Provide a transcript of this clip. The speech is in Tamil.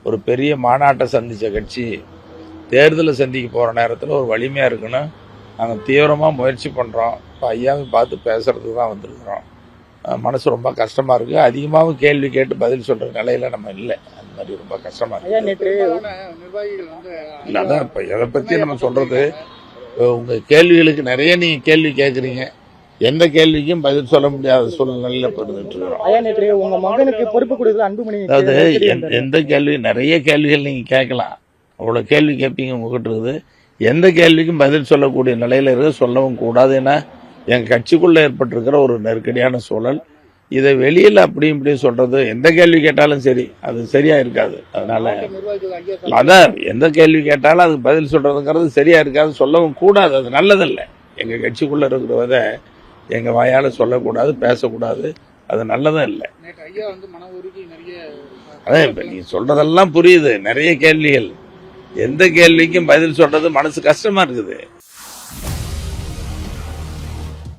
ஒரு பெரிய மாநாட்டை சந்தித்த கட்சி தேர்தலை சந்திக்க போகிற நேரத்தில் ஒரு வலிமையாக இருக்குன்னு நாங்கள் தீவிரமாக முயற்சி பண்ணுறோம். இப்போ ஐயாவை பார்த்து பேசுகிறதுக்கு தான் வந்திருக்கிறோம். மனசு ரொம்ப கஷ்டமாக இருக்குது. அதிகமாகவும் கேள்வி கேட்டு பதில் சொல்கிற நிலையில் நம்ம இல்லை. அந்த மாதிரி ரொம்ப கஷ்டமாக இருக்குது. இல்லை, அதான் இப்போ எதை பற்றி நம்ம சொல்கிறது, உங்கள் கேள்விகளுக்கு நிறைய நீங்கள் கேள்வி கேட்குறீங்க. எந்த கேள்விக்கும் பதில் சொல்ல முடியாத சூழ்நிலையில் இருந்துட்டு இருக்கிறோம். உங்க மகனுக்கு பொறுப்பு கொடுக்கல அன்புமணி. அதாவது எந்த கேள்வி, நிறைய கேள்விகள் நீங்கள் கேட்கலாம். அவ்வளோ கேள்வி கேட்பீங்க உங்ககிட்ட இருக்குது. எந்த கேள்விக்கும் பதில் சொல்லக்கூடிய நிலையில் இருக்க சொல்லவும் கூடாது. ஏன்னா எங்கள் கட்சிக்குள்ளே ஏற்பட்டிருக்கிற ஒரு நெருக்கடியான சூழல். இதை வெளியில் அப்படி இப்படி சொல்கிறது, எந்த கேள்வி கேட்டாலும் சரி, அது சரியாக இருக்காது. அதனால் அதான் எந்த கேள்வி கேட்டாலும் அதுக்கு பதில் சொல்கிறதுங்கிறது சரியாக இருக்காது, சொல்லவும் கூடாது. அது நல்லதில்லை. எங்கள் கட்சிக்குள்ளே இருக்கிறத எங்கள் வாயால் சொல்லக்கூடாது, பேசக்கூடாது. அது நல்லதும் இல்லை. அதான் இப்போ நீ சொல்கிறதெல்லாம் புரியுது. நிறைய கேள்விகள், எந்த கேள்விக்கும் பதில் சொல்கிறது மனசு கஷ்டமாக இருக்குது.